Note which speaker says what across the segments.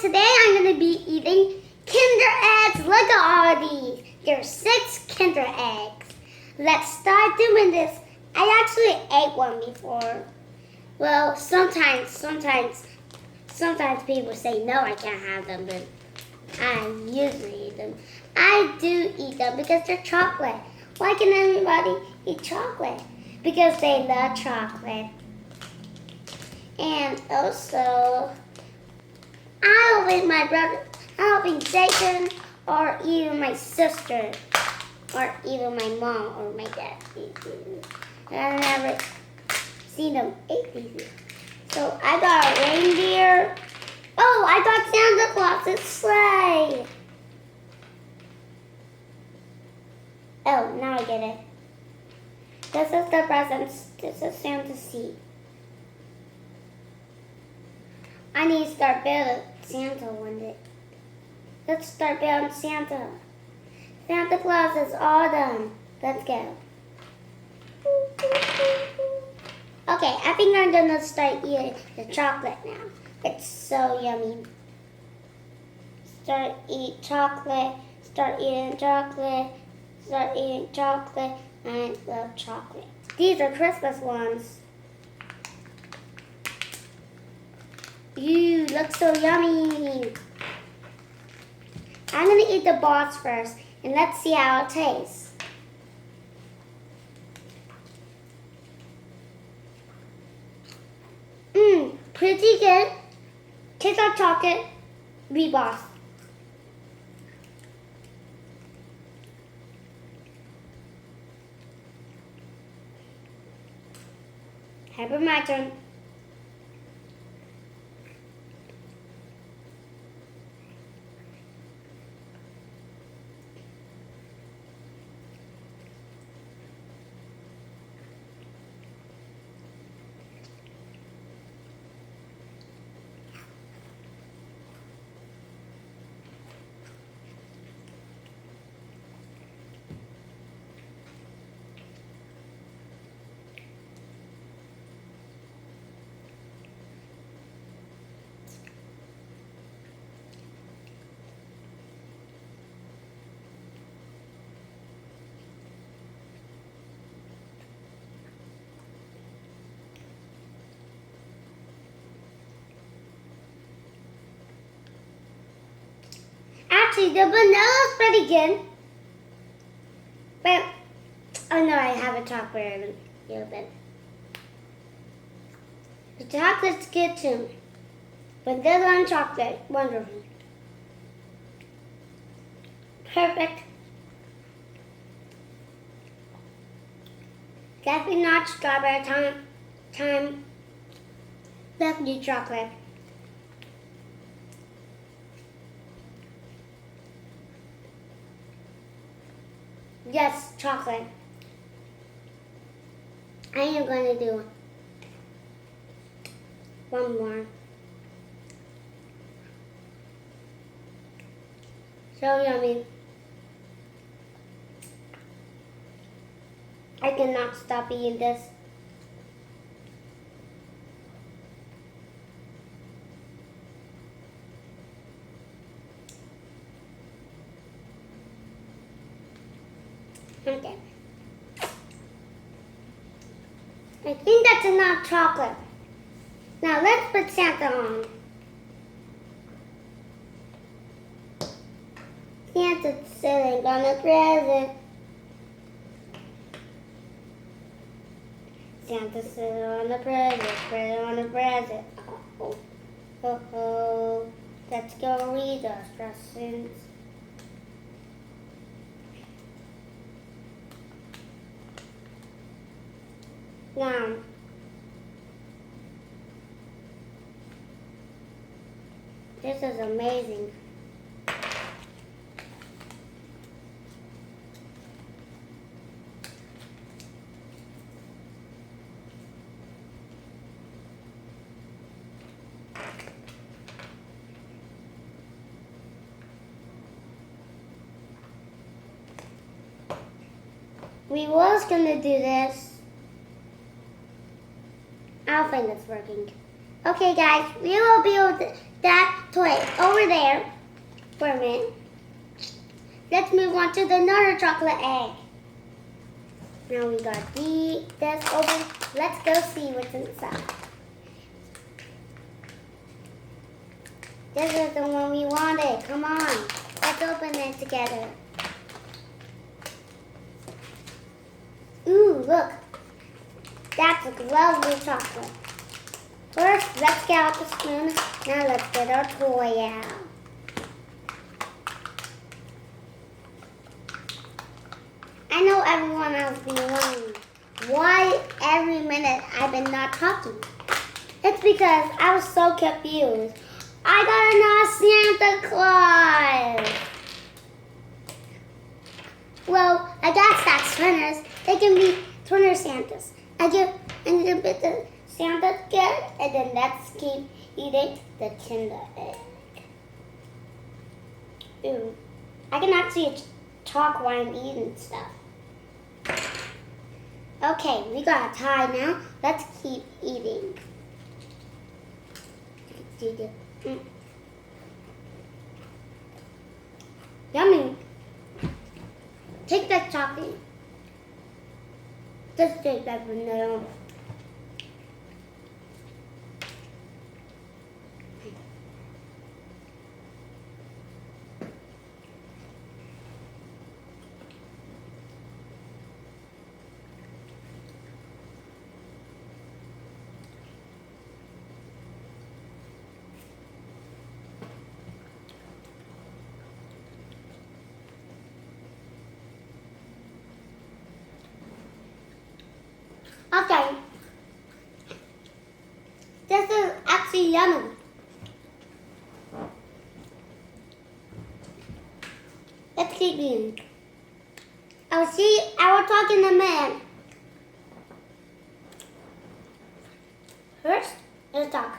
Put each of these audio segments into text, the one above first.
Speaker 1: today I'm going to be eating Kinder Eggs. Look at all these. There's 6 Kinder Eggs. Let's start doing this. I actually ate one before. Well, sometimes people say no, I can't have them, but I usually eat them. I do eat them because they're chocolate. Why can everybody eat chocolate? Because they love chocolate. And also, I don't think my brother, I don't think Jason or even my sister or even my mom or my dad eat these. I've never seen them eat these. So I got a reindeer. Oh, I got Santa Claus's sleigh. Oh, now I get it. This is the presents. This is Santa's seat. I need to start building Santa one day. Let's start building Santa. Santa Claus is all done. Let's go. Okay, I think I'm gonna start eating the chocolate now. It's so yummy. Start eating chocolate. Start eating chocolate. Start eating chocolate. I love chocolate. These are Christmas ones. Ew, looks so yummy. I'm gonna eat the balls first, and let's see how it tastes. Pretty good. Tastes like chocolate. Boss. Have my turn. Actually, the vanilla's pretty good. But, oh no, I have a chocolate a little bit. The chocolate's good too. Vanilla and chocolate, wonderful. Perfect. Definitely not strawberry time. Definitely chocolate. Yes, chocolate. I am going to do one more. So yummy. I cannot stop eating this. Okay. I think that's enough chocolate. Now let's put Santa on. Santa's sitting on a present. Santa's sitting on a present, Oh. Let's go read the instructions. Now, this is amazing. We was gonna do this. I don't think it's working. Okay, guys, we will build that toy over there for a minute. Let's move on to the another chocolate egg. Now we got this open. Let's go see what's inside. This is the one we wanted. Come on. Let's open it together. Ooh, look. That's a lovely chocolate. First, let's get out the spoon. Now let's get our toy out. I know everyone else been wondering why every minute I've been not talking. It's because I was so confused. I got another Santa Claus. Well, I got stacks twinners. They can be twinner Santas. I need a bit of Santa scared, and then let's keep eating the Kinder egg. Ooh, I can actually talk while I'm eating stuff. Okay, we got a tie now. Let's keep eating. Yummy. Take that chocolate. Just take that vanilla. Okay. This is actually yummy. Let's keep eating. I will talk in a minute. First, let's talk.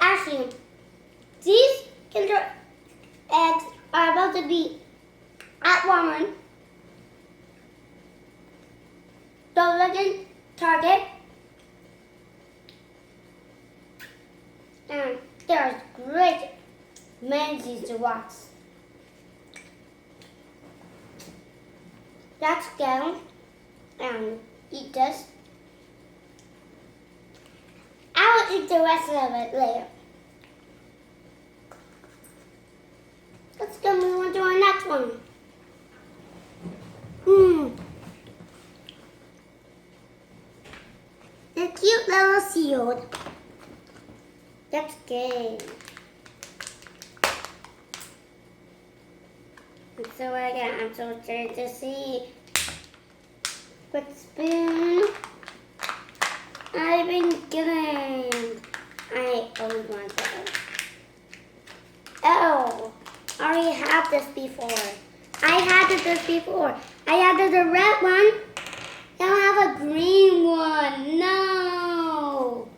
Speaker 1: Actually, these Kinder eggs are about to be at Walmart. So legend Target, and there's great movies to watch. Let's go and eat this. I will eat the rest of it later. Let's go move on to our next one. The cute little shield. That's good. And so again, I'm so excited to see what spoon I've been given. I always want that. Oh, I already had this before. I had this before. I had the red one. I don't have a green one. No.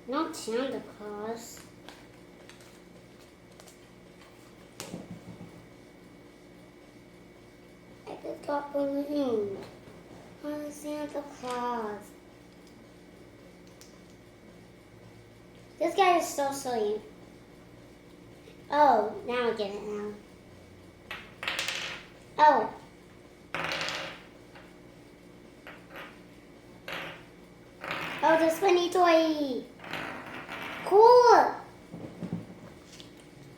Speaker 1: Not Santa Claus. I just got balloons. Oh, Santa Claus. This guy is so silly. Oh, now I get it now. Oh. Oh, the spinny toy. Cool.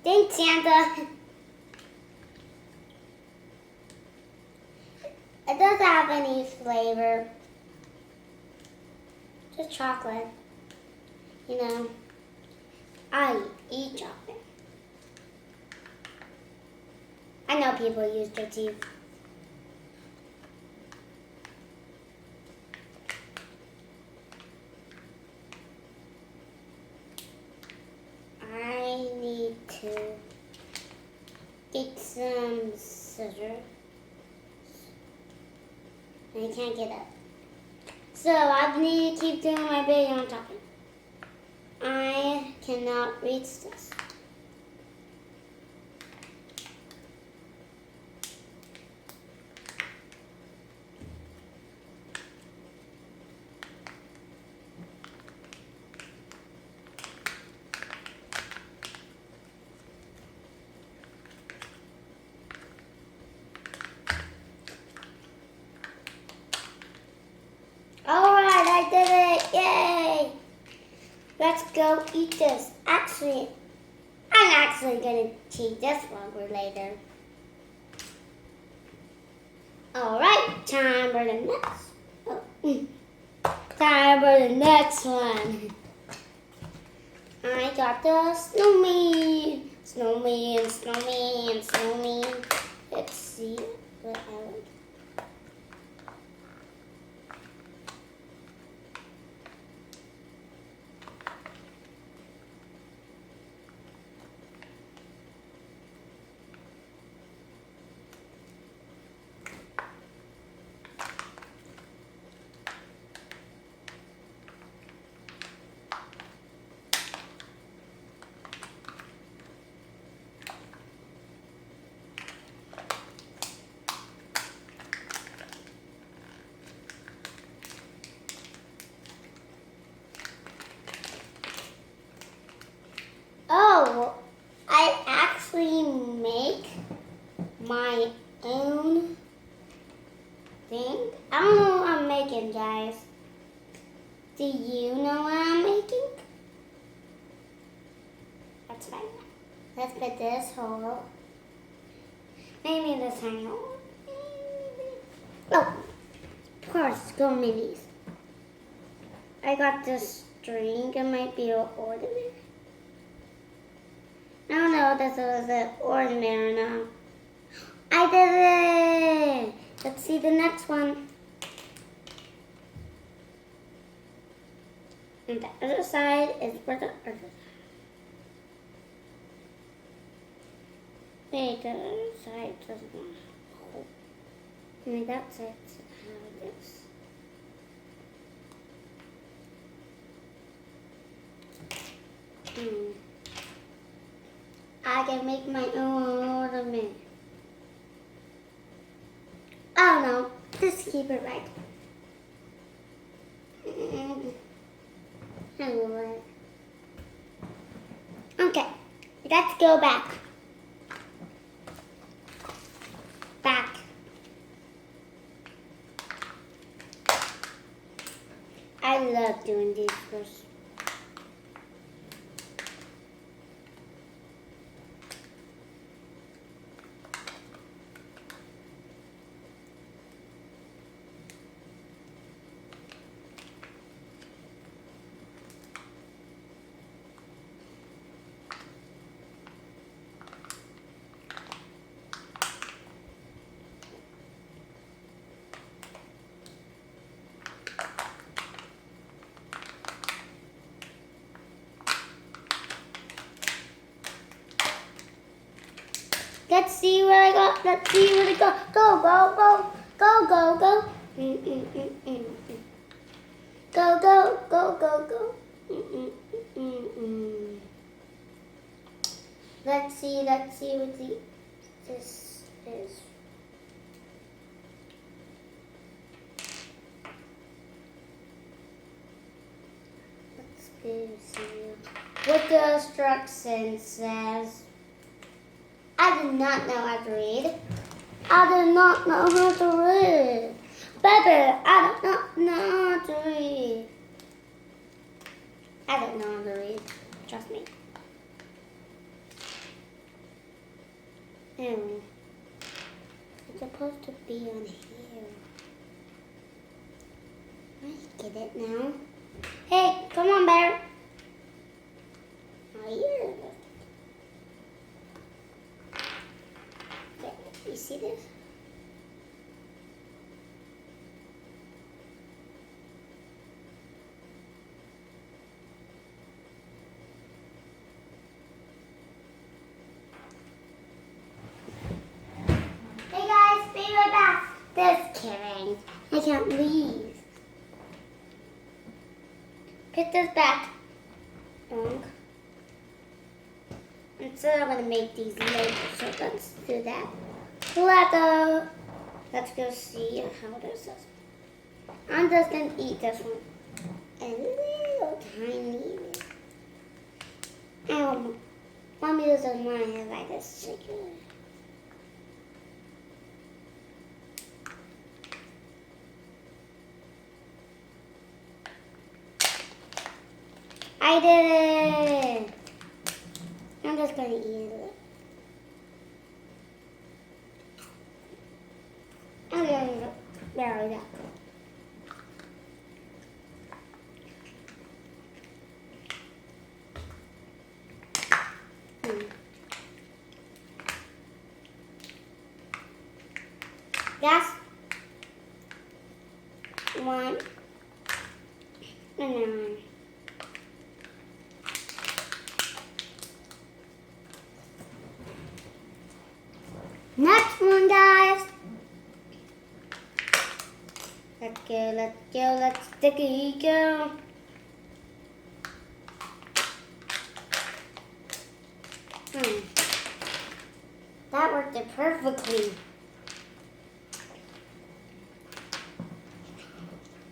Speaker 1: Thanks, Santa. It doesn't have any flavor. Just chocolate. You know, I eat chocolate. I know people use their teeth. I need to get some scissors. I can't get up. So I need to keep doing my video on talking. I cannot reach this. Let's go eat this. Actually, I'm actually gonna eat this longer later. Alright, time for the next. Time for the next one. I got the snowman. Snowman, snowman, snowman. Let's see what I like. Oh, I actually make my own thing. I don't know what I'm making, guys. Do you know what I'm making? That's fine. Let's put this hole. Maybe this tiny hole. Oh, of course, go minis. I got this string. It might be an ornament. I don't know if this is an ornament or not. I did it! Let's see the next one. And the other side is for the other side. Wait, the other side doesn't want to hold. And that side has this. I can make my own ornament. I don't know. Just keep it right. Okay, let's go back. Back. I love doing these first. Let's see where I got. Let's see where I go. Go, go, go, go, go, go. Go, go, go, go, go. Let's see what this is. Let's go see what the instruction says. I did not know how to read. I did not know how to read. Baby, I did not know how to read. I don't know how to read. Trust me. It's supposed to be on here. I get it now. Hey, come on, bear. Oh, here. You see this? Hey guys, be right back. Just kidding. I can't leave. Put this back. Instead, I'm going to make these Legos, so let's do that. Lego. Let's go see how this is. I'm just going to eat this one. A little tiny bit. Mommy doesn't want to like this chicken. I did it. I'm just gonna eat it. Okay, there we go. That's one. And then next one, guys. Let's go, let's go. That worked it perfectly.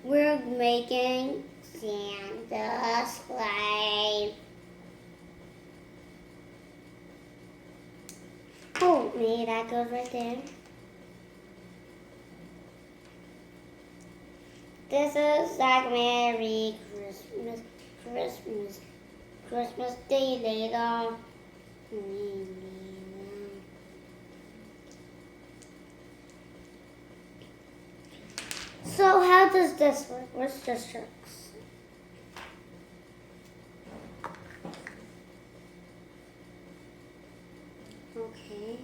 Speaker 1: We're making Santa's sleigh. Oh, maybe that goes right there. This is like Merry Christmas, Christmas Day later. So how does this work? What's the tricks? Okay.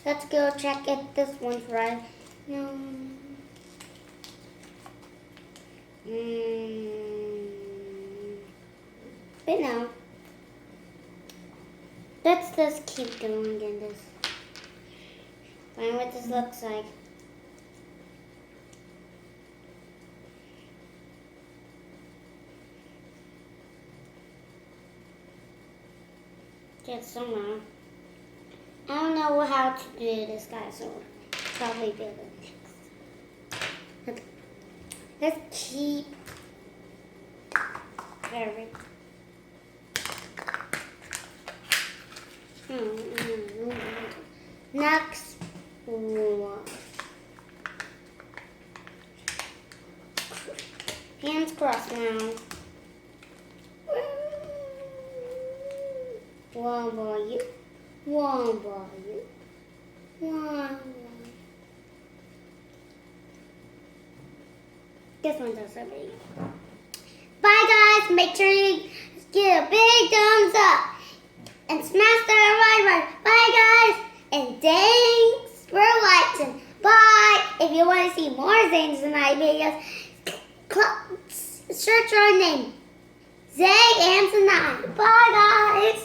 Speaker 1: Let's go check if this one's right. No. But no. Let's just keep going in this. Find what this looks like. Get somewhere. I don't know how to do this, guys, so probably do it next. Let's keep everything. Next one. Hands crossed now. One by you. One by you. One. This one does it me. Bye, guys. Make sure you give a big thumbs up and smash that right button. Bye, guys. And thanks for watching. Bye. If you want to see more Zanai videos, search our name, Zay and Zanai. Bye, guys.